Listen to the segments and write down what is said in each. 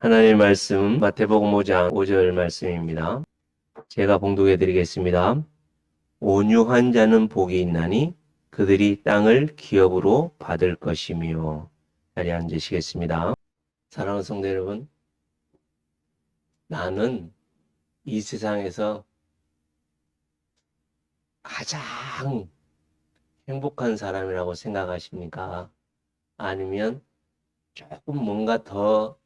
하나님의 말씀 마태복음 5장 5절 말씀입니다. 제가 봉독해 드리겠습니다. 온유한 자는 복이 있나니 그들이 땅을 기업으로 받을 것이며. 자리에 앉으시겠습니다. 사랑하는 성도 여러분, 나는 이 세상에서 가장 행복한 사람이라고 생각하십니까? 아니면 조금 뭔가 더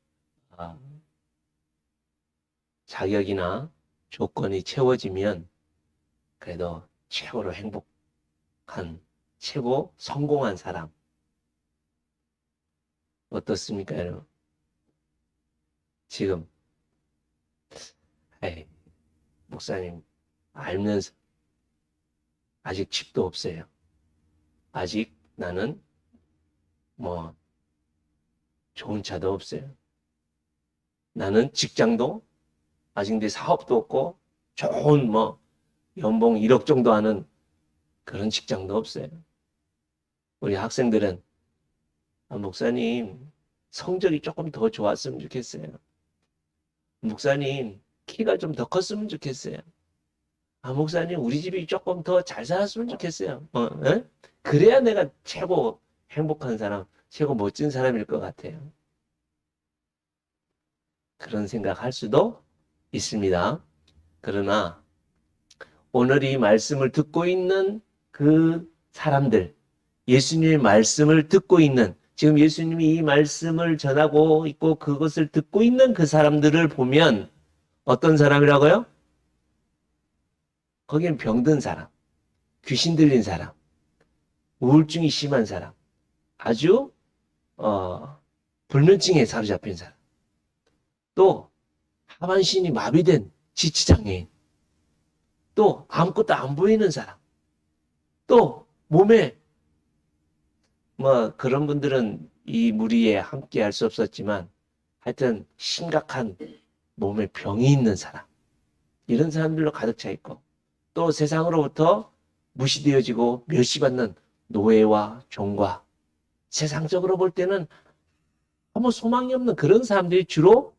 자격이나 조건이 채워지면 그래도 최고로 행복한, 최고 성공한 사람. 어떻습니까, 여러분? 지금, 에이, 목사님, 알면서 아직 집도 없어요. 아직 나는 좋은 차도 없어요. 나는 직장도 아직 내 사업도 없고 좋은 연봉 1억 정도 하는 그런 직장도 없어요. 우리 학생들은 목사님 성적이 조금 더 좋았으면 좋겠어요. 목사님 키가 좀 더 컸으면 좋겠어요. 목사님 우리 집이 조금 더 잘 살았으면 좋겠어요. 그래야 내가 최고 행복한 사람, 최고 멋진 사람일 것 같아요. 그런 생각할 수도 있습니다. 그러나 오늘 이 말씀을 듣고 있는 그 사람들, 예수님의 말씀을 듣고 있는, 지금 예수님이 이 말씀을 전하고 있고 그것을 듣고 있는 그 사람들을 보면 어떤 사람이라고요? 거기는 병든 사람, 귀신 들린 사람, 우울증이 심한 사람, 아주 불면증에 사로잡힌 사람, 또 하반신이 마비된 지치장애인, 또 아무것도 안 보이는 사람, 또 몸에 그런 분들은 이 무리에 함께 할 수 없었지만 하여튼 심각한 몸에 병이 있는 사람, 이런 사람들로 가득 차 있고, 또 세상으로부터 무시되어지고 멸시받는 노예와 종과, 세상적으로 볼 때는 아무 소망이 없는 그런 사람들이 주로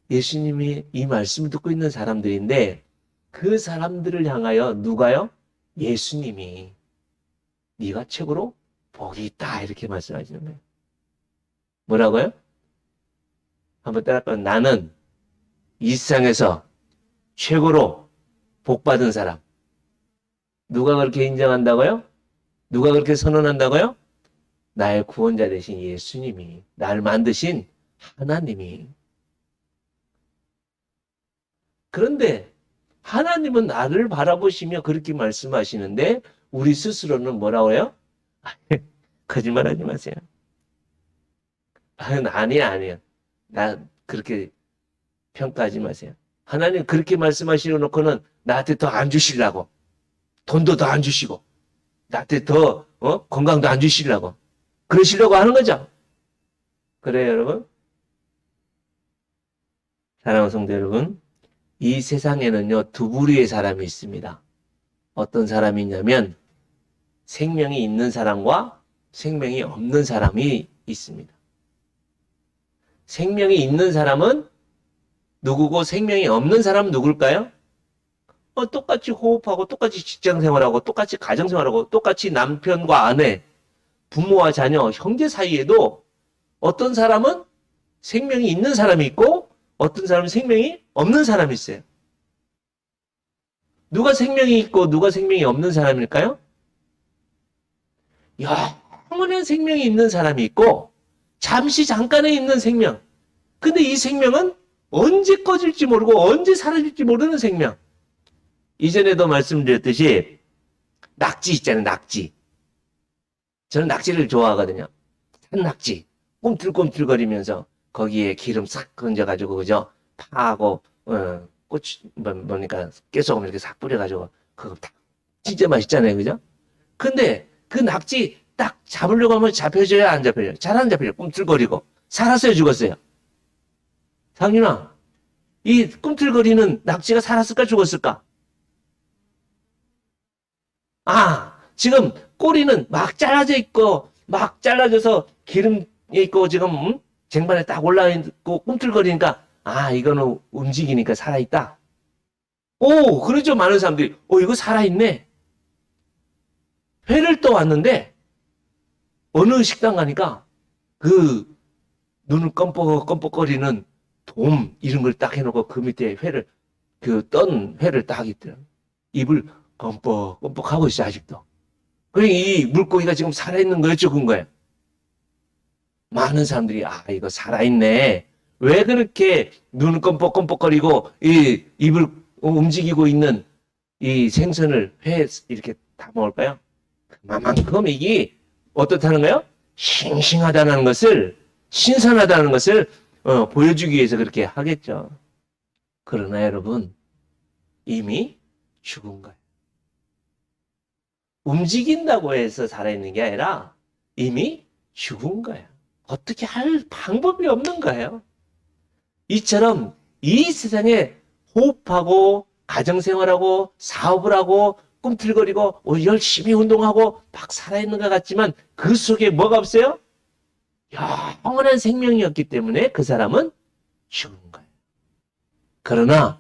예수님이 이 말씀을 듣고 있는 사람들인데, 그 사람들을 향하여 누가요? 예수님이 네가 최고로 복이 있다 이렇게 말씀하시는 거예요. 뭐라고요? 한번 따라할까요? 나는 이 세상에서 최고로 복받은 사람. 누가 그렇게 인정한다고요? 누가 그렇게 선언한다고요? 나의 구원자 되신 예수님이, 나를 만드신 하나님이. 그런데 하나님은 나를 바라보시며 그렇게 말씀하시는데 우리 스스로는 뭐라고요? 거짓말하지 마세요. 아니야. 나 그렇게 평가하지 마세요. 하나님 그렇게 말씀하시려 놓고는 나한테 더 안 주시려고, 돈도 더 안 주시고, 나한테 더 건강도 안 주시려고 그러시려고 하는 거죠. 그래요, 여러분? 사랑하는 성도 여러분, 이 세상에는요 두 부류의 사람이 있습니다. 어떤 사람이 있냐면 생명이 있는 사람과 생명이 없는 사람이 있습니다. 생명이 있는 사람은 누구고 생명이 없는 사람은 누굴까요? 똑같이 호흡하고 똑같이 직장생활하고 똑같이 가정생활하고 똑같이 남편과 아내, 부모와 자녀, 형제 사이에도 어떤 사람은 생명이 있는 사람이 있고 어떤 사람은 생명이 없는 사람이 있어요. 누가 생명이 있고 누가 생명이 없는 사람일까요? 영원한 생명이 있는 사람이 있고 잠시 잠깐에 있는 생명. 근데 이 생명은 언제 꺼질지 모르고 언제 사라질지 모르는 생명. 이전에도 말씀드렸듯이 낙지 있잖아요, 낙지. 저는 낙지를 좋아하거든요. 산낙지. 꿈틀꿈틀거리면서 거기에 기름 싹 건져가지고, 그죠? 파하고, 고추, 뭐니까, 깨소금 이렇게 싹 뿌려가지고, 그거 딱, 진짜 맛있잖아요, 그죠? 근데 그 낙지 딱 잡으려고 하면 잡혀져야 안 잡혀져요? 잘 안 잡혀져요. 꿈틀거리고. 살았어요, 죽었어요? 상윤아, 이 꿈틀거리는 낙지가 살았을까, 죽었을까? 지금 꼬리는 막 잘라져 있고, 막 잘라져서 기름에 있고, 지금, 쟁반에 딱 올라있고 꿈틀거리니까 아, 이거는 움직이니까 살아있다. 오, 그러죠. 많은 사람들이. 이거 살아있네. 회를 떠왔는데 어느 식당 가니까 그 눈을 껌뻑껌뻑거리는 돔 이런 걸 딱 해놓고 그 밑에 회를 그 떤 회를 딱 있더라고요. 입을 껌뻑껌뻑 하고 있어 아직도. 그러니까 이 물고기가 지금 살아있는 거였죠, 그런 거예요. 많은 사람들이 아, 이거 살아있네. 왜 그렇게 눈을 껌뻑껌뻑거리고 이 입을 움직이고 있는 이 생선을 회에 이렇게 다 먹을까요? 그만큼 이게 어떻다는 거예요? 싱싱하다는 것을, 신선하다는 것을 보여주기 위해서 그렇게 하겠죠. 그러나 여러분, 이미 죽은 거예요. 움직인다고 해서 살아있는 게 아니라 이미 죽은 거예요. 어떻게 할 방법이 없는 거예요. 이처럼 이 세상에 호흡하고 가정생활하고 사업을 하고 꿈틀거리고 열심히 운동하고 막 살아있는 것 같지만 그 속에 뭐가 없어요? 영원한 생명이 없기 때문에 그 사람은 죽은 거예요. 그러나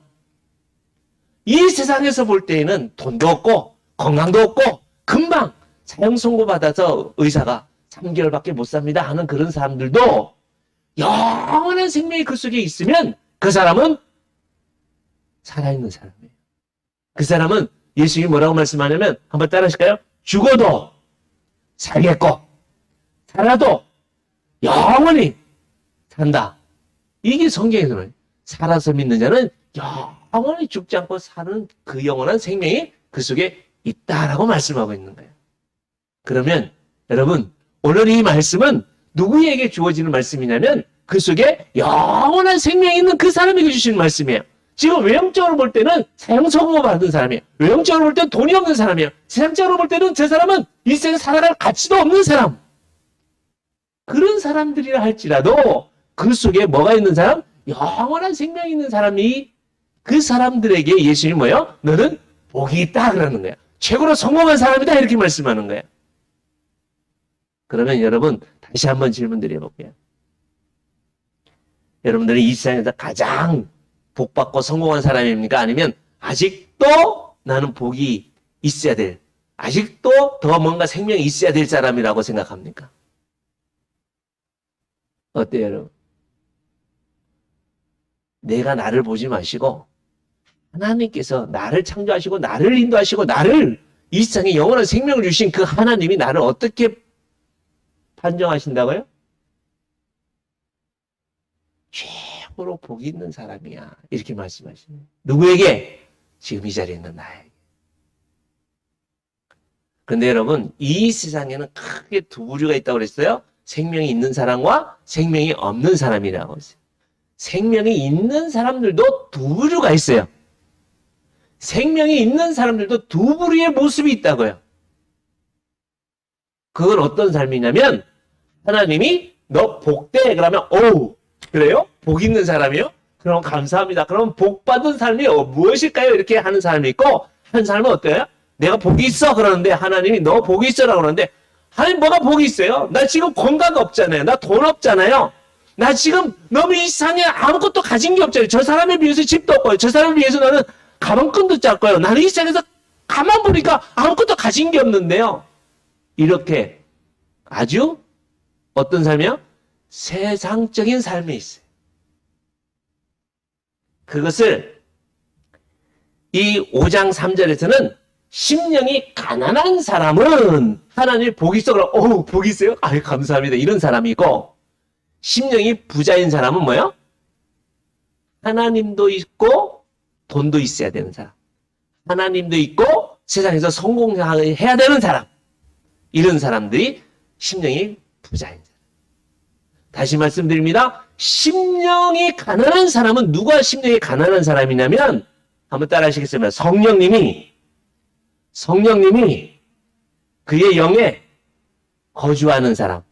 이 세상에서 볼 때에는 돈도 없고 건강도 없고 금방 사형 선고받아서 의사가 3개월밖에 못 삽니다 하는 그런 사람들도 영원한 생명이 그 속에 있으면 그 사람은 살아있는 사람이에요. 그 사람은 예수님이 뭐라고 말씀하냐면 한번 따라 하실까요? 죽어도 살겠고 살아도 영원히 산다. 이게 성경에서는 살아서 믿는 자는 영원히 죽지 않고 사는 그 영원한 생명이 그 속에 있다라고 말씀하고 있는 거예요. 그러면 여러분 오늘 이 말씀은 누구에게 주어지는 말씀이냐면 그 속에 영원한 생명이 있는 그 사람에게 주시는 말씀이에요. 지금 외형적으로 볼 때는 사형 선고 받은 사람이에요. 외형적으로 볼 때는 돈이 없는 사람이에요. 세상적으로 볼 때는 저 사람은 이 세상에 살아갈 가치도 없는 사람. 그런 사람들이라 할지라도 그 속에 뭐가 있는 사람? 영원한 생명이 있는 사람이 그 사람들에게 예수님이 뭐예요? 너는 복이 있다 그러는 거예요. 최고로 성공한 사람이다 이렇게 말씀하는 거예요. 그러면 여러분 다시 한번 질문 드려볼게요. 여러분들은 이 세상에서 가장 복받고 성공한 사람입니까? 아니면 아직도 나는 복이 있어야 될, 아직도 더 뭔가 생명이 있어야 될 사람이라고 생각합니까? 어때요, 여러분? 내가 나를 보지 마시고 하나님께서 나를 창조하시고 나를 인도하시고 나를 이 세상에 영원한 생명을 주신 그 하나님이 나를 어떻게 판정하신다고요? 최고로 복이 있는 사람이야. 이렇게 말씀하시네요. 누구에게? 지금 이 자리에 있는 나에게. 그런데 여러분 이 세상에는 크게 두 부류가 있다고 그랬어요. 생명이 있는 사람과 생명이 없는 사람이라고 했어요. 생명이 있는 사람들도 두 부류가 있어요. 생명이 있는 사람들도 두 부류의 모습이 있다고요. 그건 어떤 삶이냐면 하나님이 너 복돼 그러면 어우 그래요? 복 있는 사람이요? 그럼 감사합니다. 그럼 복 받은 삶이 무엇일까요? 이렇게 하는 사람이 있고 한 사람은 어때요? 내가 복이 있어 그러는데 하나님이 너 복이 있어라고 그러는데 하나님 뭐가 복이 있어요? 나 지금 건강 없잖아요. 나 돈 없잖아요. 나 지금 너무 이 세상에 아무것도 가진 게 없잖아요. 저 사람에 비해서 집도 없고요. 저 사람에 비해서 나는 가방끈도 작고요. 나는 이 세상에서 가만 보니까 아무것도 가진 게 없는데요. 이렇게 아주 어떤 삶이요? 세상적인 삶이 있어요. 그것을 이 5장 3절에서는 심령이 가난한 사람은 하나님의 복이 있어. 그럼 복이 있어요? 아유 감사합니다. 이런 사람이고 심령이 부자인 사람은 뭐예요? 하나님도 있고 돈도 있어야 되는 사람. 하나님도 있고 세상에서 성공해야 되는 사람. 이런 사람들이 심령이 부자인 사람. 다시 말씀드립니다. 심령이 가난한 사람은 누가 심령이 가난한 사람이냐면 한번 따라 하시겠습니다. 성령님이 그의 영에 거주하는 사람.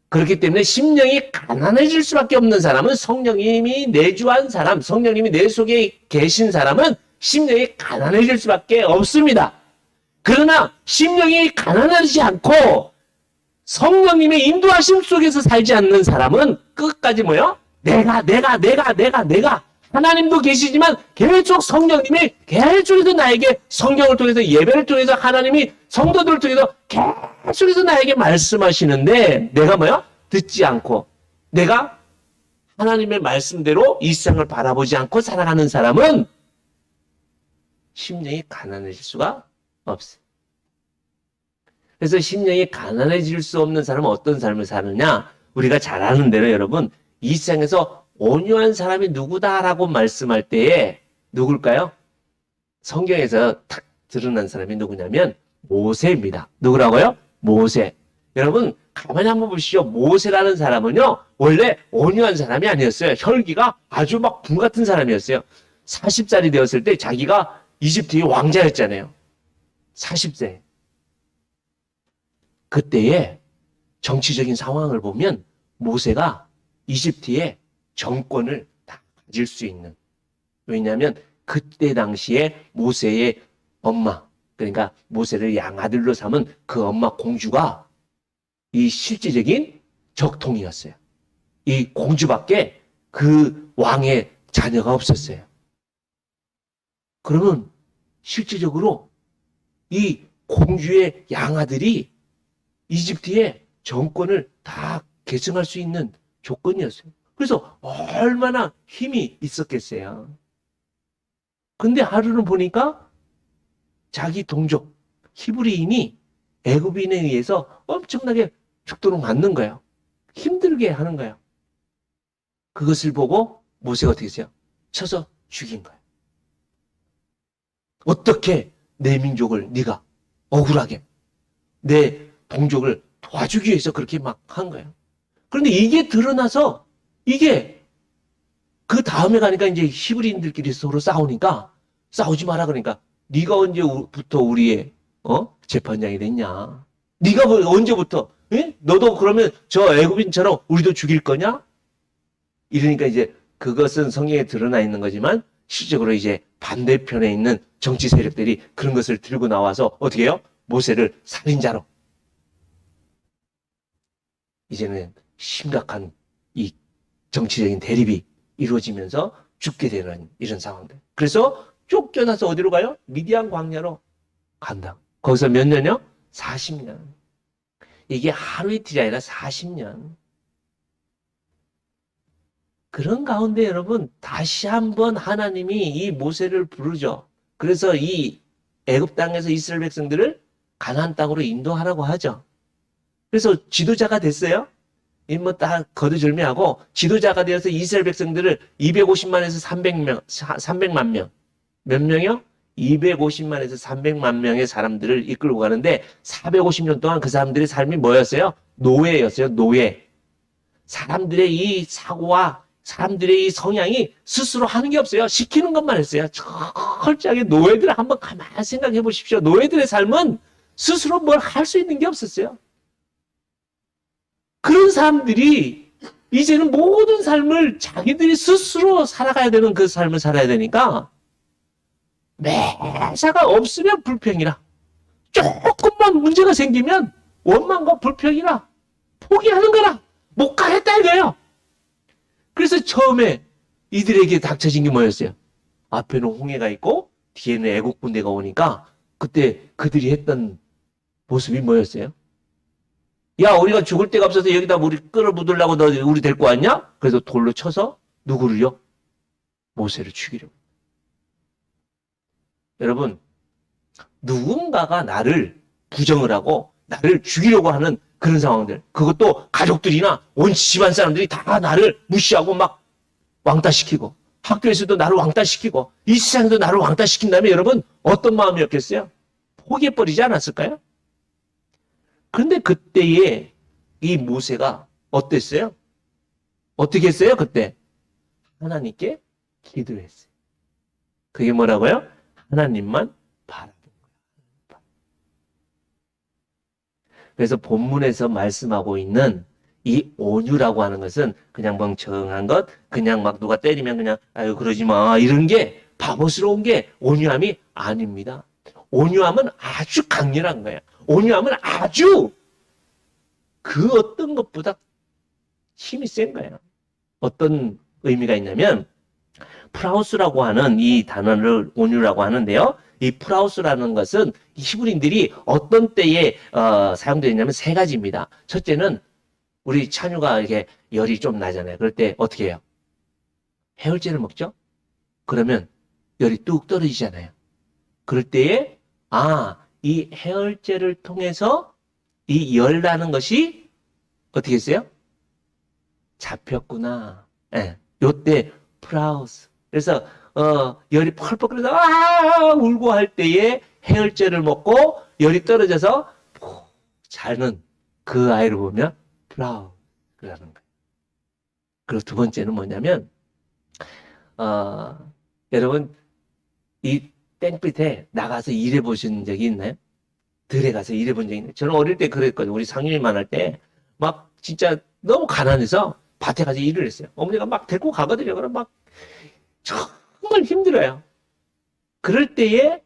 그렇기 때문에 심령이 가난해질 수밖에 없는 사람은 성령님이 내주한 사람, 성령님이 내 속에 계신 사람은 심령이 가난해질 수밖에 없습니다. 그러나 심령이 가난하지 않고 성령님의 인도하심 속에서 살지 않는 사람은 끝까지 뭐요? 내가. 하나님도 계시지만 계속 성령님이 계속해서 나에게 성경을 통해서 예배를 통해서 하나님이 성도들을 통해서 계속해서 나에게 말씀하시는데 내가 뭐요? 듣지 않고 내가 하나님의 말씀대로 이 세상을 바라보지 않고 살아가는 사람은 심령이 가난해질 수가 없어요. 그래서 심령이 가난해질 수 없는 사람은 어떤 삶을 사느냐? 우리가 잘 아는 대로 여러분, 이 세상에서 온유한 사람이 누구다라고 말씀할 때에 누굴까요? 성경에서 탁 드러난 사람이 누구냐면 모세입니다. 누구라고요? 모세. 여러분 가만히 한번 보시죠. 모세라는 사람은요 원래 온유한 사람이 아니었어요. 혈기가 아주 막 불같은 사람이었어요. 40살이 되었을 때 자기가 이집트의 왕자였잖아요. 40세. 그때의 정치적인 상황을 보면 모세가 이집트의 정권을 다 가질 수 있는, 왜냐하면 그때 당시에 모세의 엄마, 그러니까 모세를 양아들로 삼은 그 엄마 공주가 이 실질적인 적통이었어요. 이 공주밖에 그 왕의 자녀가 없었어요. 그러면 실질적으로 이 공주의 양아들이 이집트의 정권을 다 계승할 수 있는 조건이었어요. 그래서 얼마나 힘이 있었겠어요. 근데 하루는 보니까 자기 동족 히브리인이 애굽인에 의해서 엄청나게 죽도록 맞는 거예요. 힘들게 하는 거예요. 그것을 보고 모세가 어떻게 했어요? 쳐서 죽인 거예요. 어떻게 내 민족을 네가 억울하게 내 동족을 도와주기 위해서 그렇게 막 한 거예요. 그런데 이게 드러나서 이게 그 다음에 가니까 이제 히브리인들끼리 서로 싸우니까 싸우지 마라 그러니까 네가 언제부터 우리의 재판장이 됐냐? 네가 언제부터? 예? 너도 그러면 저 애굽인처럼 우리도 죽일 거냐? 이러니까 이제 그것은 성경에 드러나 있는 거지만 실적으로 이제 반대편에 있는 정치 세력들이 그런 것을 들고 나와서 어떻게 해요? 모세를 살인자로. 이제는 심각한 이 정치적인 대립이 이루어지면서 죽게 되는 이런 상황들. 그래서 쫓겨나서 어디로 가요? 미디안 광야로 간다. 거기서 몇 년이요? 40년. 이게 하루 이틀이 아니라 40년. 그런 가운데 여러분 다시 한번 하나님이 이 모세를 부르죠. 그래서 이 애굽 땅에서 이스라엘 백성들을 가나안 땅으로 인도하라고 하죠. 그래서 지도자가 됐어요. 딱 거두절미하고 지도자가 되어서 이스라엘 백성들을 250만에서 300만 명. 몇 명이요? 250만에서 300만 명의 사람들을 이끌고 가는데 450년 동안 그 사람들의 삶이 뭐였어요? 노예였어요. 노예. 사람들의 이 사고와 사람들의 이 성향이 스스로 하는 게 없어요. 시키는 것만 했어요. 철저하게 노예들을 한번 가만히 생각해 보십시오. 노예들의 삶은 스스로 뭘 할 수 있는 게 없었어요. 그런 사람들이 이제는 모든 삶을 자기들이 스스로 살아가야 되는 그 삶을 살아야 되니까 매사가 없으면 불평이라, 조금만 문제가 생기면 원망과 불평이라 포기하는 거라, 못 가겠다 이거예요. 그래서 처음에 이들에게 닥쳐진 게 뭐였어요? 앞에는 홍해가 있고 뒤에는 애국 군대가 오니까 그때 그들이 했던 모습이 뭐였어요? 야, 우리가 죽을 데가 없어서 여기다 우리 끌어묻으려고 너 우리 데리고 왔냐? 그래서 돌로 쳐서 누구를요? 모세를 죽이려고. 여러분, 누군가가 나를 부정을 하고 나를 죽이려고 하는 그런 상황들, 그것도 가족들이나 온 집안 사람들이 다 나를 무시하고 막 왕따시키고 학교에서도 나를 왕따시키고 이 세상에도 나를 왕따시킨다면 여러분 어떤 마음이었겠어요? 포기해버리지 않았을까요? 그런데 그때에 이 모세가 어땠어요? 어떻게 했어요? 그때 하나님께 기도했어요. 그게 뭐라고요? 하나님만 바라본 거예요. 그래서 본문에서 말씀하고 있는 이 온유라고 하는 것은 그냥 멍청한 것, 그냥 막 누가 때리면 그냥 아유 그러지 마 이런 게 바보스러운 게 온유함이 아닙니다. 온유함은 아주 강렬한 거예요. 온유함은 아주 그 어떤 것보다 힘이 센 거예요. 어떤 의미가 있냐면 프라우스라고 하는 이 단어를 온유라고 하는데요. 이 프라우스라는 것은 히브리인들이 어떤 때에 사용되었냐면 세 가지입니다. 첫째는 우리 찬유가 이렇게 열이 좀 나잖아요. 그럴 때 어떻게 해요? 해열제를 먹죠? 그러면 열이 뚝 떨어지잖아요. 그럴 때에 이 해열제를 통해서 이 열나는 것이 어떻게 했어요? 잡혔구나. 예. 요때 프라우스. 그래서 열이 펄펄 끓어서 울고 할 때에 해열제를 먹고 열이 떨어져서 푹 자는 그 아이를 보면 프라우스라는 거예요. 그리고 두 번째는 뭐냐면 여러분 이 땡빛에 나가서 일해 보신 적이 있나요? 들에 가서 일해 본 적이 있나요? 저는 어릴 때 그랬거든요. 우리 상윤이만 할 때 막 진짜 너무 가난해서 밭에 가서 일을 했어요. 어머니가 막 데리고 가거든요. 그럼 막 정말 힘들어요. 그럴 때에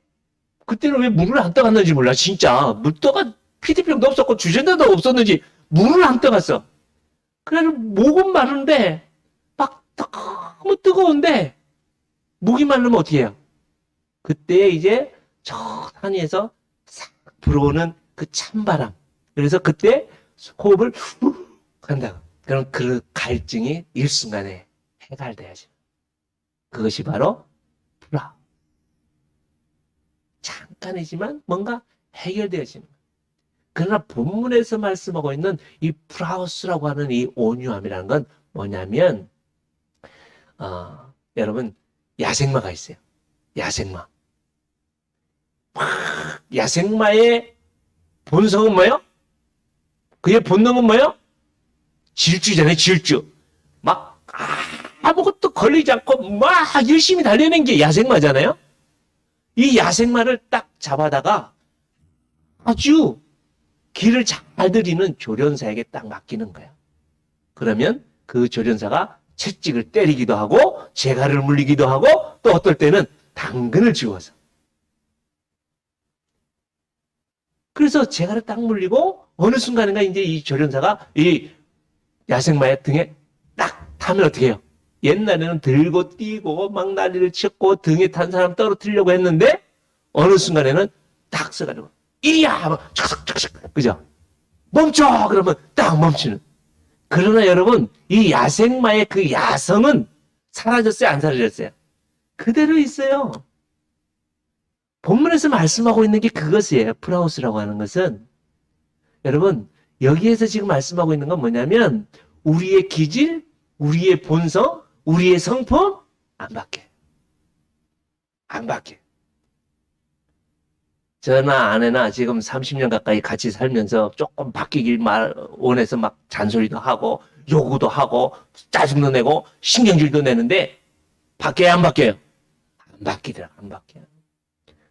그때는 왜 물을 안 떠갔는지 몰라. 진짜 물떠가 피디병도 없었고 주전자도 없었는지 물을 안 떠갔어. 그래서 목은 마른데 막 너무 뜨거운데 목이 마르면 어떻게 해요? 그때 이제 저 산위에서 싹 불어오는 그 찬바람. 그래서 그때 호흡을 후 한다. 그럼 그 갈증이 일순간에 해갈돼야죠. 그것이 바로 프라. 잠깐이지만 뭔가 해결되어지는 거예요. 그러나 본문에서 말씀하고 있는 이 프라우스라고 하는 이 온유함이라는 건 뭐냐면 여러분 야생마가 있어요. 야생마. 야생마의 본성은 뭐예요? 그의 본능은 뭐예요? 질주잖아요. 질주. 막 아무것도 걸리지 않고 막 열심히 달려는 게 야생마잖아요. 이 야생마를 딱 잡아다가 아주 길을 잘 들이는 조련사에게 딱 맡기는 거예요. 그러면 그 조련사가 채찍을 때리기도 하고 재갈을 물리기도 하고 또 어떨 때는 당근을 지워서. 그래서 재갈을 딱 물리고 어느 순간인가 이제 이 조련사가 이 야생마의 등에 딱 타면 어떻게 해요? 옛날에는 들고 뛰고 막 난리를 쳤고 등에 탄 사람 떨어뜨리려고 했는데 어느 순간에는 딱 써가지고 이리야 하면 촥촥촥촥 그죠? 멈춰 그러면 딱 멈추는. 그러나 여러분 이 야생마의 그 야성은 사라졌어요? 안 사라졌어요? 그대로 있어요. 본문에서 말씀하고 있는 게 그것이에요. 프라우스라고 하는 것은 여러분 여기에서 지금 말씀하고 있는 건 뭐냐면 우리의 기질, 우리의 본성, 우리의 성품 안 바뀌어요. 안 바뀌어요. 저나 아내나 지금 30년 가까이 같이 살면서 조금 바뀌길 원해서 막 잔소리도 하고 요구도 하고 짜증도 내고 신경질도 내는데 바뀌어요? 안 바뀌어요? 안 바뀌더라. 안 바뀌어요.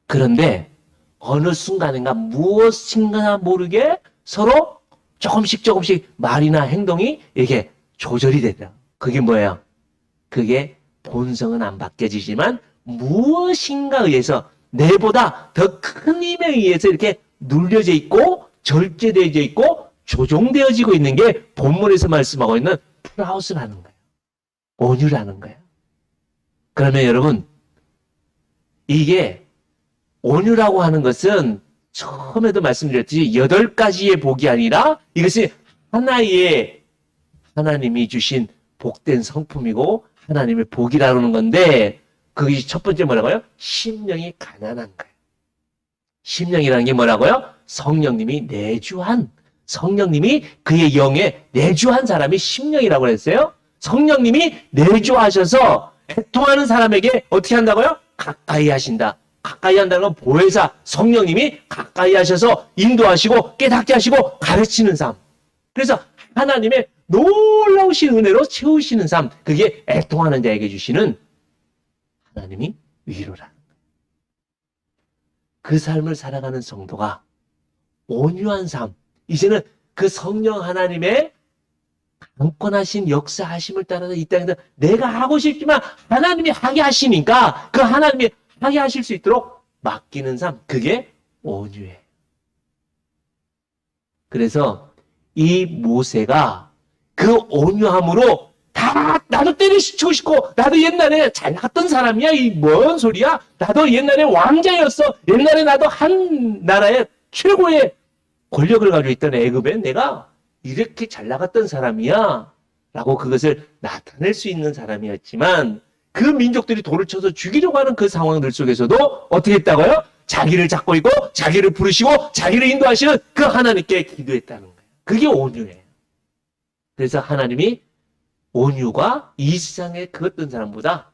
그런데 어느 순간인가 무엇인가 모르게 서로 조금씩 말이나 행동이 이렇게 조절이 되더라. 그게 뭐예요? 그게 본성은 안 바뀌어지지만 무엇인가 의해서 내보다 더 큰 힘에 의해서 이렇게 눌려져 있고 절제되어져 있고 조종되어지고 있는 게 본문에서 말씀하고 있는 프라우스라는 거예요. 온유라는 거예요. 그러면 여러분 이게 온유라고 하는 것은 처음에도 말씀드렸듯이 8가지의 복이 아니라 이것이 하나의 하나님이 주신 복된 성품이고 하나님의 복이라는 건데 그것이 첫 번째 뭐라고요? 심령이 가난한 거예요. 심령이라는 게 뭐라고요? 성령님이 내주한 성령님이 그의 영에 내주한 사람이 심령이라고 했어요. 성령님이 내주하셔서 애통하는 사람에게 어떻게 한다고요? 가까이 하신다. 가까이 한다는 건 보혜사 성령님이 가까이 하셔서 인도하시고 깨닫게 하시고 가르치는 삶. 그래서 하나님의 놀라우신 은혜로 채우시는 삶. 그게 애통하는 자에게 주시는 하나님이 위로라는 거예요. 그 삶을 살아가는 성도가 온유한 삶. 이제는 그 성령 하나님의 강권하신 역사하심을 따라서 이 땅에서 내가 하고 싶지만 하나님이 하게 하시니까 그 하나님이 하게 하실 수 있도록 맡기는 삶. 그게 온유예요. 그래서 이 모세가 그 온유함으로 다 나도 때려치고 싶고 나도 옛날에 잘 나갔던 사람이야. 이 뭔 소리야? 나도 옛날에 왕자였어. 옛날에 나도 한 나라의 최고의 권력을 가지고 있던 애굽에 내가 이렇게 잘 나갔던 사람이야. 라고 그것을 나타낼 수 있는 사람이었지만 그 민족들이 돌을 쳐서 죽이려고 하는 그 상황들 속에서도 어떻게 했다고요? 자기를 잡고 있고 자기를 부르시고 자기를 인도하시는 그 하나님께 기도했다는 거예요. 그게 온유예요. 그래서 하나님이 온유가 이 세상에 그 어떤 사람보다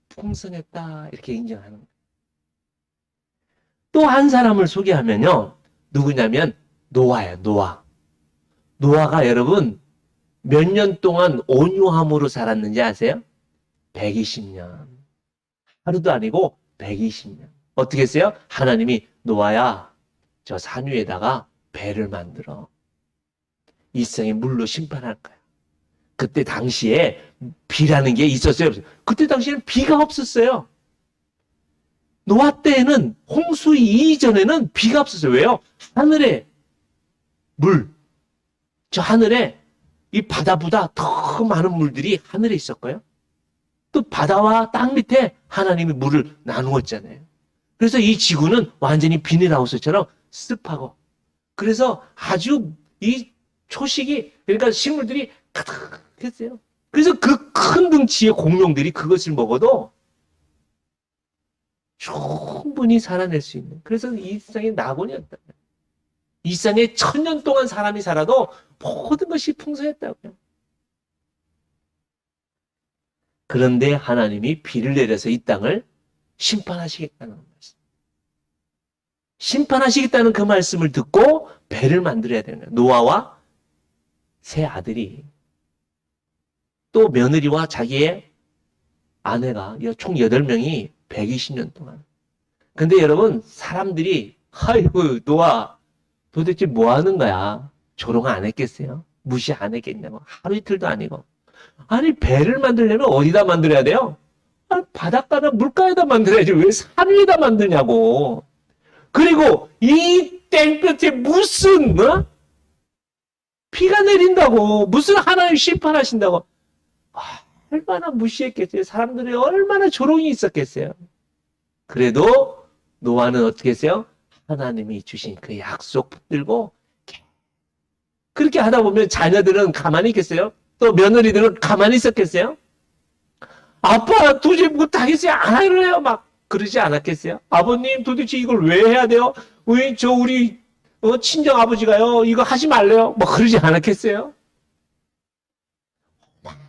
풍성했다 이렇게 인정하는 거예요. 또 한 사람을 소개하면요. 누구냐면 노아예요. 노아가 여러분 몇 년 동안 온유함으로 살았는지 아세요? 120년. 하루도 아니고 120년. 어떻게 했어요? 하나님이 노아야 저 산 위에다가 배를 만들어. 이 세상에 물로 심판할 거야. 그때 당시에 비라는 게 있었어요? 없어요? 그때 당시에는 비가 없었어요. 노아 때에는 홍수 이전에는 비가 없었어요. 왜요? 하늘에 물, 저 하늘에 이 바다보다 더 많은 물들이 하늘에 있었고요. 또 바다와 땅 밑에 하나님이 물을 나누었잖아요. 그래서 이 지구는 완전히 비닐하우스처럼 습하고 그래서 아주 이 초식이 그러니까 식물들이 가득했어요. 그래서 그 큰 덩치의 공룡들이 그것을 먹어도 충분히 살아낼 수 있는 그래서 이 세상에 낙원이었다. 이 세상에 1000년 동안 사람이 살아도 모든 것이 풍성했다고요. 그런데 하나님이 비를 내려서 이 땅을 심판하시겠다는 말씀. 심판하시겠다는 그 말씀을 듣고 배를 만들어야 되는 거예요. 노아와 세 아들이 또 며느리와 자기의 아내가 총 8명이 120년 동안. 근데 여러분 사람들이 아이고 노아 도대체 뭐 하는 거야? 조롱 안 했겠어요? 무시 안 했겠냐고. 하루 이틀도 아니고. 아니 배를 만들려면 어디다 만들어야 돼요? 아니, 바닷가나 물가에다 만들어야지 왜 산 위에다 만드냐고. 그리고 이 땡볕에 무슨 비가 내린다고 무슨 하나님 심판하신다고. 얼마나 무시했겠어요. 사람들이 얼마나 조롱이 있었겠어요. 그래도 노아는 어떻게 했어요? 하나님이 주신 그 약속 붙들고 그렇게 하다 보면 자녀들은 가만히 있겠어요? 또 며느리들은 가만히 있었겠어요? 아빠 도저히 못하겠어요? 안 할래요? 막 그러지 않았겠어요? 아버님 도대체 이걸 왜 해야 돼요? 왜 우리 친정 아버지가요 이거 하지 말래요? 뭐 그러지 않았겠어요?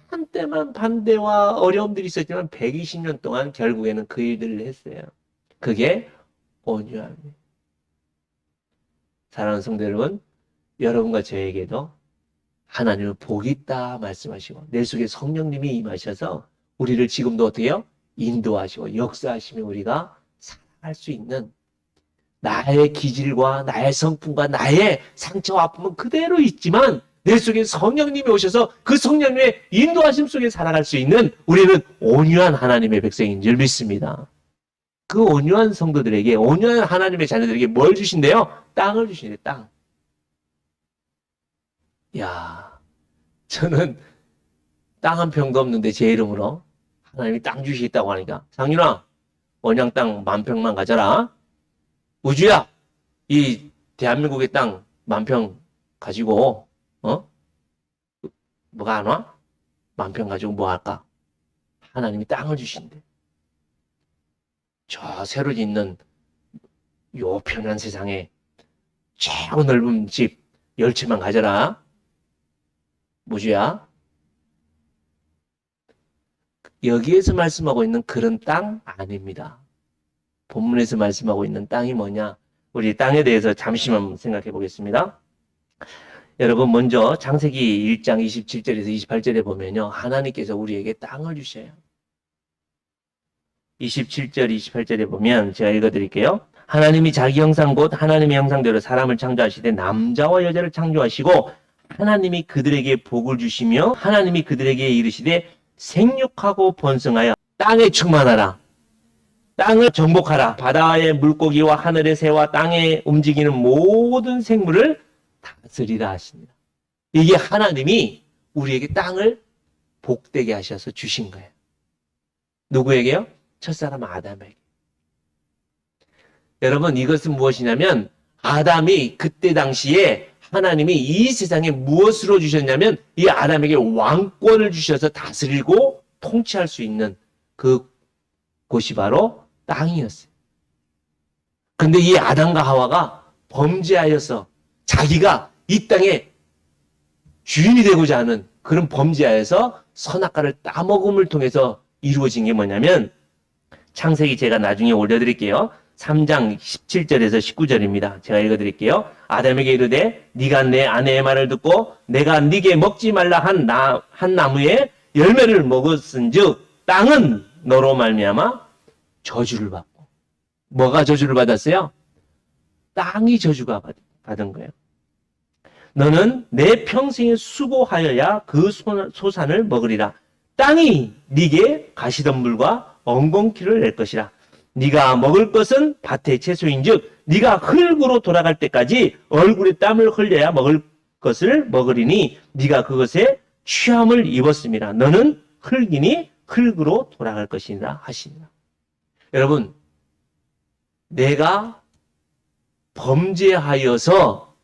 한때만 반대와 어려움들이 있었지만 120년 동안 결국에는 그 일들을 했어요. 그게 온유함이에요. 사랑하는 성도 여러분, 여러분과 저에게도 하나님은 복이 있다 말씀하시고 내 속에 성령님이 임하셔서 우리를 지금도 어떻게 해요? 인도하시고 역사하시면 우리가 살아갈 수 있는 나의 기질과 나의 성품과 나의 상처와 아픔은 그대로 있지만 내 속에 성령님이 오셔서 그 성령님의 인도하심 속에 살아갈 수 있는 우리는 온유한 하나님의 백성인 줄 믿습니다. 그 온유한 성도들에게 온유한 하나님의 자녀들에게 뭘 주신대요? 땅을 주신대요. 땅. 야, 저는 땅 한 평도 없는데 제 이름으로 하나님이 땅 주시겠다고 하니까 상윤아 원양 땅 10,000평만 가져라. 우주야 이 대한민국의 땅 10,000평 가지고 뭐가 안 와? 10,000평 가지고 뭐 할까? 하나님이 땅을 주신대. 저 새로 짓는 요 편한 세상에 최고 넓은 집 10채만 가져라. 무주야. 여기에서 말씀하고 있는 그런 땅 아닙니다. 본문에서 말씀하고 있는 땅이 뭐냐? 우리 땅에 대해서 잠시만 생각해 보겠습니다. 여러분 먼저 창세기 1장 27절에서 28절에 보면요. 하나님께서 우리에게 땅을 주셔요. 27절, 28절에 보면 제가 읽어드릴게요. 하나님이 자기 형상 곧 하나님의 형상대로 사람을 창조하시되 남자와 여자를 창조하시고 하나님이 그들에게 복을 주시며 하나님이 그들에게 이르시되 생육하고 번성하여 땅에 충만하라. 땅을 정복하라. 바다의 물고기와 하늘의 새와 땅에 움직이는 모든 생물을 다스리라 하십니다. 이게 하나님이 우리에게 땅을 복되게 하셔서 주신 거예요. 누구에게요? 첫사람 아담에게. 여러분, 이것은 무엇이냐면 아담이 그때 당시에 하나님이 이 세상에 무엇으로 주셨냐면 이 아담에게 왕권을 주셔서 다스리고 통치할 수 있는 그 곳이 바로 땅이었어요. 근데 이 아담과 하와가 범죄하여서 자기가 이 땅에 주인이 되고자 하는 그런 범죄하여서 선악과를 따먹음을 통해서 이루어진 게 뭐냐면 창세기 제가 나중에 올려드릴게요. 3장 17절에서 19절입니다. 제가 읽어드릴게요. 아담에게 이르되 네가 내 아내의 말을 듣고 내가 네게 먹지 말라 한 나무의 열매를 먹었은즉 땅은 너로 말미암아 저주를 받고. 뭐가 저주를 받았어요? 땅이 저주가 받은 거예요. 너는 내 평생에 수고하여야 그 소산을 먹으리라. 땅이 네게 가시덤불과 엉겅퀴를 낼 것이라. 네가 먹을 것은 밭의 채소인즉 네가 흙으로 돌아갈 때까지 얼굴에 땀을 흘려야 먹을 것을 먹으리니 네가 그것에 취함을 입었음이라. 너는 흙이니 흙으로 돌아갈 것이니라 하시니라. 여러분, 내가 범죄하여서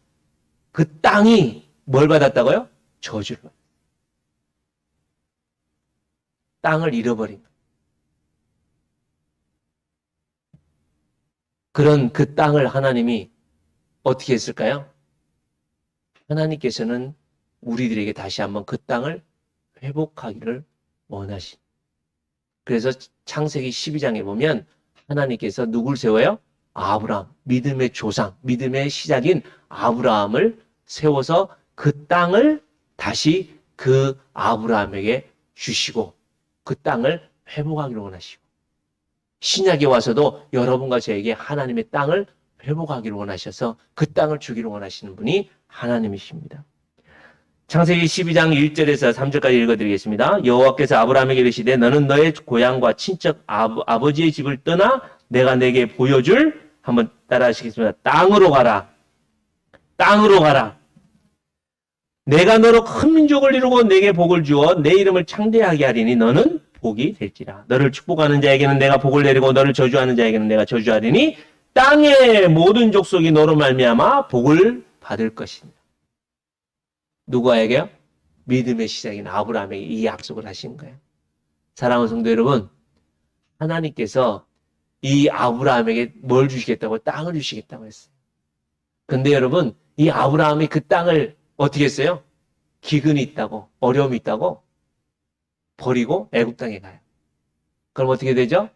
그 땅이 뭘 받았다고요? 저주를 받았어요. 땅을 잃어버린 거예요. 그런 그 땅을 하나님이 어떻게 했을까요? 하나님께서는 우리들에게 다시 한번 그 땅을 회복하기를 원하신. 그래서 창세기 12장에 보면 하나님께서 누굴 세워요? 아브라함, 믿음의 조상, 믿음의 시작인 아브라함을 세워서 그 땅을 다시 그 아브라함에게 주시고 그 땅을 회복하기를 원하시고, 신약에 와서도 여러분과 저에게 하나님의 땅을 회복하기를 원하셔서 그 땅을 주기를 원하시는 분이 하나님이십니다. 창세기 12장 1절에서 3절까지 읽어드리겠습니다. 여호와께서 아브라함에게 이르시되 너는 너의 고향과 친척 아버지의 집을 떠나 내가 내게 보여줄, 한번 따라 하시겠습니다. 땅으로 가라. 땅으로 가라. 내가 너로 큰 민족을 이루고 내게 복을 주어 내 이름을 창대하게 하리니 너는 복이 될지라. 너를 축복하는 자에게는 내가 복을 내리고 너를 저주하는 자에게는 내가 저주하리니 땅의 모든 족속이 너로 말미암아 복을 받을 것이니라. 누구에게요? 믿음의 시작인 아브라함에게 이 약속을 하신 거예요. 사랑하는 성도 여러분, 하나님께서 이 아브라함에게 뭘 주시겠다고? 땅을 주시겠다고 했어요. 근데 여러분, 이 아브라함이 그 땅을 어떻게 했어요? 기근이 있다고, 어려움이 있다고 버리고 애굽 땅에 가요. 그럼 어떻게 되죠?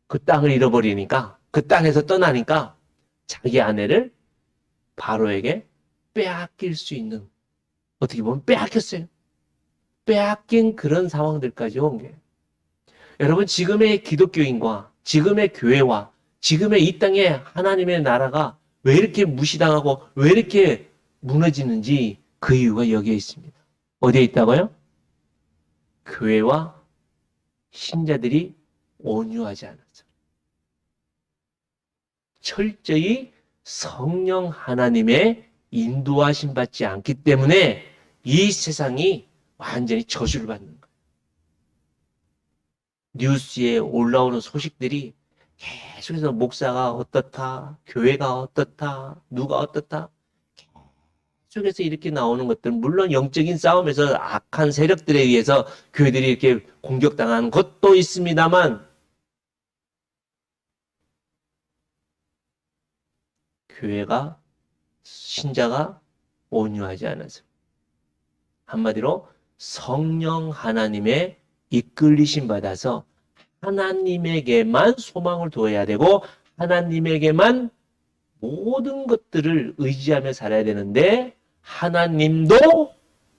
그 땅을 잃어버리니까, 그 땅에서 떠나니까 자기 아내를 바로에게 빼앗길 수 있는, 어떻게 보면 빼앗겼어요. 빼앗긴 그런 상황들까지 온 거예요. 여러분, 지금의 기독교인과 지금의 교회와 지금의 이 땅에 하나님의 나라가 왜 이렇게 무시당하고 왜 이렇게 무너지는지 그 이유가 여기에 있습니다. 어디에 있다고요? 교회와 신자들이 온유하지 않아서. 철저히 성령 하나님의 인도하심 받지 않기 때문에 이 세상이 완전히 저주를 받는 거예요. 뉴스에 올라오는 소식들이 계속해서 목사가 어떻다, 교회가 어떻다, 누가 어떻다, 계속해서 이렇게 나오는 것들, 물론 영적인 싸움에서 악한 세력들에 의해서 교회들이 이렇게 공격당하는 것도 있습니다만, 교회가, 신자가 온유하지 않아서, 한마디로 성령 하나님의 이끌리심 받아서 하나님에게만 소망을 두어야 되고 하나님에게만 모든 것들을 의지하며 살아야 되는데, 하나님도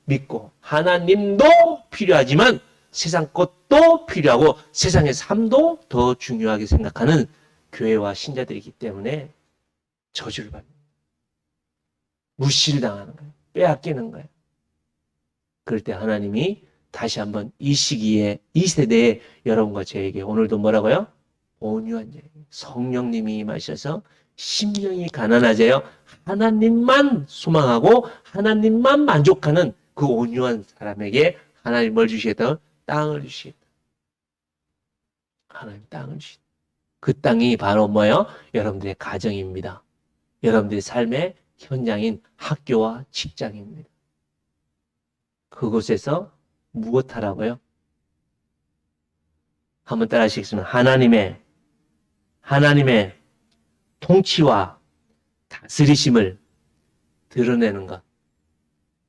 믿고 하나님도 필요하지만 세상 것도 필요하고 세상의 삶도 더 중요하게 생각하는 교회와 신자들이기 때문에 저주를 받는 거예요. 무시를 당하는 거예요. 빼앗기는 거예요. 그럴 때 하나님이 다시 한번 이 시기에, 이 세대에 여러분과 저에게 오늘도 뭐라고요? 온유한 자에게 성령님이 임하셔서 심령이 가난해져요. 하나님만 소망하고 하나님만 만족하는 그 온유한 사람에게 하나님 뭘 주시겠다? 땅을 주시겠다. 하나님 땅을 주시겠다. 그 땅이 바로 뭐예요? 여러분들의 가정입니다. 여러분들의 삶의 현장인 학교와 직장입니다. 그곳에서 무엇하라고요? 한번 따라 하시겠습니다. 하나님의 통치와 다스리심을 드러내는 것.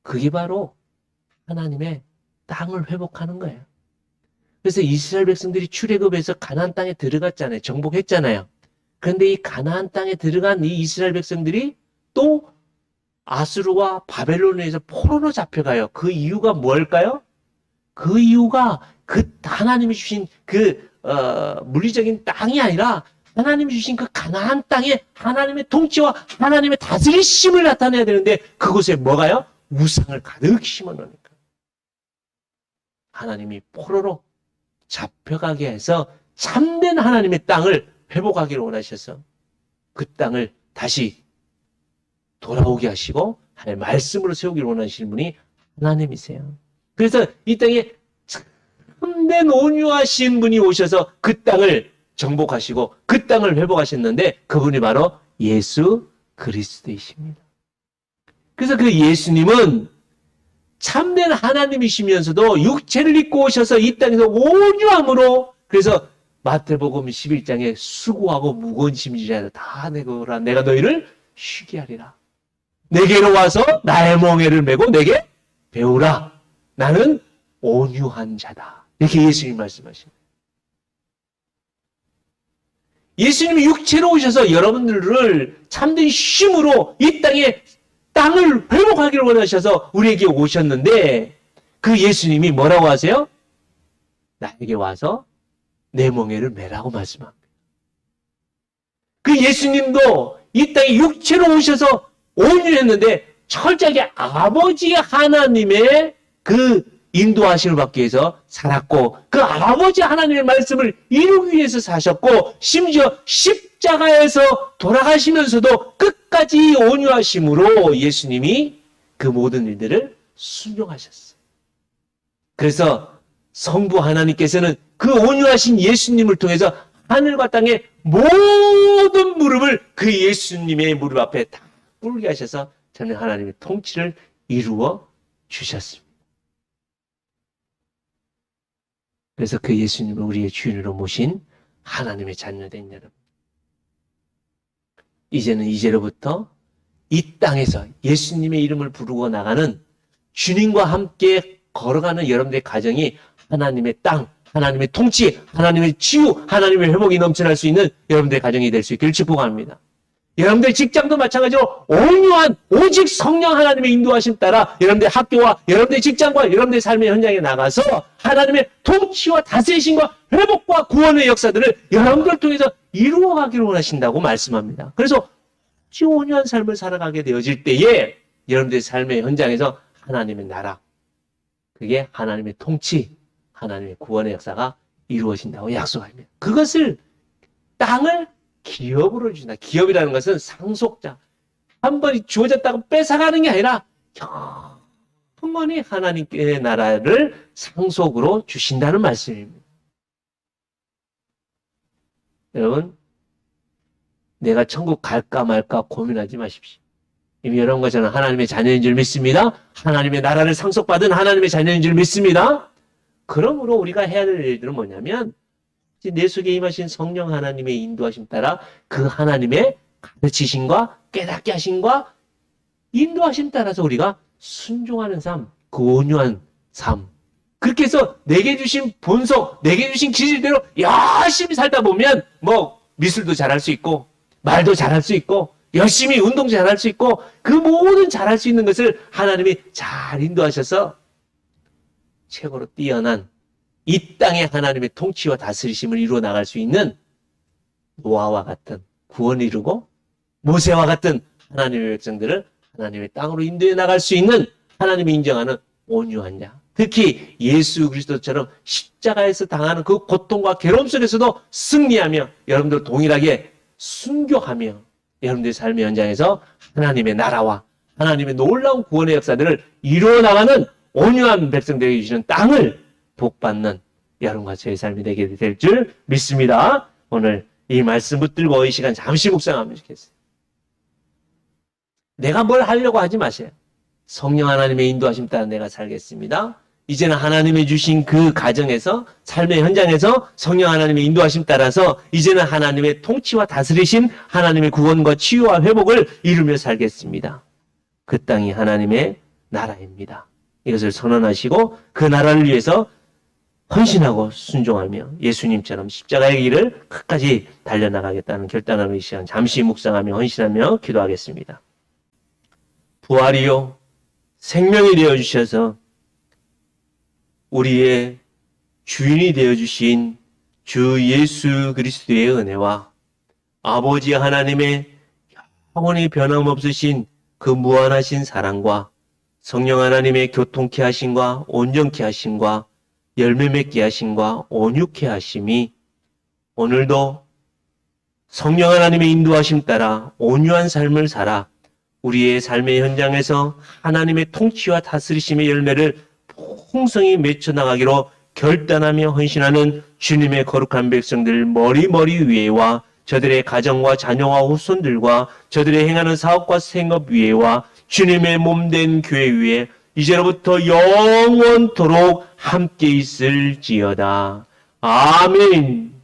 그게 바로 하나님의 땅을 회복하는 거예요. 그래서 이스라엘 백성들이 출애굽해서 가나안 땅에 들어갔잖아요. 정복했잖아요. 그런데 이 가나안 땅에 들어간 이 이스라엘 백성들이 또 아수르와 바벨론에 의해서 포로로 잡혀가요. 그 이유가 뭘까요? 그 이유가 그 하나님이 주신 그 물리적인 땅이 아니라 하나님이 주신 그 가나안 땅에 하나님의 통치와 하나님의 다스리심을 나타내야 되는데 그곳에 뭐가요? 우상을 가득 심어놓으니까. 하나님이 포로로 잡혀가게 해서 참된 하나님의 땅을 회복하기를 원하셔서 그 땅을 다시 돌아오게 하시고 하나님의 말씀으로 세우기를 원하시는 분이 하나님이세요. 그래서 이 땅에 참된 온유하신 분이 오셔서 그 땅을 정복하시고 그 땅을 회복하셨는데 그분이 바로 예수 그리스도이십니다. 그래서 그 예수님은 참된 하나님이시면서도 육체를 입고 오셔서 이 땅에서 온유함으로 그래서 마태복음 11장에 수고하고 무거운 짐지라 다 내거라 내가 너희를 쉬게 하리라. 내게로 와서 나의 멍에를 메고 내게 배우라. 나는 온유한 자다. 이렇게 예수님이 말씀하십니다. 예수님이 육체로 오셔서 여러분들을 참된 쉼으로 이 땅을 회복하기를 원하셔서 우리에게 오셨는데 그 예수님이 뭐라고 하세요? 나에게 와서 내 멍에를 메라고 말씀합니다. 그 예수님도 이 땅에 육체로 오셔서 온유했는데 철저하게 아버지 하나님의 그 인도하심을 받기 위해서 살았고 그 아버지 하나님의 말씀을 이루기 위해서 사셨고 심지어 십자가에서 돌아가시면서도 끝까지 온유하심으로 예수님이 그 모든 일들을 순종하셨어요. 그래서 성부 하나님께서는 그 온유하신 예수님을 통해서 하늘과 땅의 모든 무릎을 그 예수님의 무릎 앞에 다 꿇게 하셔서 저는 하나님의 통치를 이루어 주셨습니다. 그래서 그 예수님을 우리의 주인으로 모신 하나님의 자녀된 여러분. 이제는 이제로부터 이 땅에서 예수님의 이름을 부르고 나가는 주님과 함께 걸어가는 여러분들의 가정이 하나님의 땅, 하나님의 통치, 하나님의 치유, 하나님의 회복이 넘쳐날 수 있는 여러분들의 가정이 될 수 있기를 축복합니다. 여러분들의 직장도 마찬가지로 온유한 오직 성령 하나님의 인도하심 따라 여러분들의 학교와 여러분들의 직장과 여러분들의 삶의 현장에 나가서 하나님의 통치와 다스리심과 회복과 구원의 역사들을 여러분들을 통해서 이루어가기를 원하신다고 말씀합니다. 그래서 온유한 삶을 살아가게 되어질 때에 여러분들의 삶의 현장에서 하나님의 나라, 그게 하나님의 통치, 하나님의 구원의 역사가 이루어진다고 약속합니다. 그것을 땅을 기업으로 주신다. 기업이라는 것은 상속자. 한 번이 주어졌다고 뺏어가는 게 아니라 영원히 하나님의 나라를 상속으로 주신다는 말씀입니다. 여러분, 내가 천국 갈까 말까 고민하지 마십시오. 이미 여러분과 저는 하나님의 자녀인 줄 믿습니다. 하나님의 나라를 상속받은 하나님의 자녀인 줄 믿습니다. 그러므로 우리가 해야 될 일들은 뭐냐면 내 속에 임하신 성령 하나님의 인도하심 따라 그 하나님의 가르치심과 깨닫게 하심과 인도하심 따라서 우리가 순종하는 삶, 그 온유한 삶. 그렇게 해서 내게 주신 본성, 내게 주신 기질대로 열심히 살다 보면 뭐 미술도 잘할 수 있고 말도 잘할 수 있고 열심히 운동 잘할 수 있고 그 모든 잘할 수 있는 것을 하나님이 잘 인도하셔서 최고로 뛰어난 이 땅에 하나님의 통치와 다스리심을 이루어 나갈 수 있는 노아와 같은 구원을 이루고 모세와 같은 하나님의 백성들을 하나님의 땅으로 인도해 나갈 수 있는 하나님이 인정하는 온유한 자. 특히 예수 그리스도처럼 십자가에서 당하는 그 고통과 괴로움 속에서도 승리하며 여러분들 동일하게 순교하며 여러분들의 삶의 현장에서 하나님의 나라와 하나님의 놀라운 구원의 역사들을 이루어 나가는 온유한 백성들에게 주시는 땅을 복받는 여러분과 저의 삶이 되게 될 줄 믿습니다. 오늘 이 말씀 붙들고 이 시간 잠시 묵상하면 좋겠어요. 내가 뭘 하려고 하지 마세요. 성령 하나님의 인도하심 따라 내가 살겠습니다. 이제는 하나님이 주신 그 가정에서 삶의 현장에서 성령 하나님의 인도하심 따라서 이제는 하나님의 통치와 다스리심, 하나님의 구원과 치유와 회복을 이루며 살겠습니다. 그 땅이 하나님의 나라입니다. 이것을 선언하시고 그 나라를 위해서 헌신하고 순종하며 예수님처럼 십자가의 길을 끝까지 달려나가겠다는 결단하는 이 시간 잠시 묵상하며 헌신하며 기도하겠습니다. 부활이요 생명이 되어주셔서 우리의 주인이 되어주신 주 예수 그리스도의 은혜와 아버지 하나님의 영원히 변함없으신 그 무한하신 사랑과 성령 하나님의 교통케 하심과 온전케 하심과 열매 맺게 하심과 온유케 하심이 오늘도 성령 하나님의 인도하심 따라 온유한 삶을 살아 우리의 삶의 현장에서 하나님의 통치와 다스리심의 열매를 풍성히 맺혀나가기로 결단하며 헌신하는 주님의 거룩한 백성들 머리 위에와 저들의 가정과 자녀와 후손들과 저들의 행하는 사업과 생업 위에와 주님의 몸된 교회 위에 이제로부터 영원토록 함께 있을지어다. 아멘.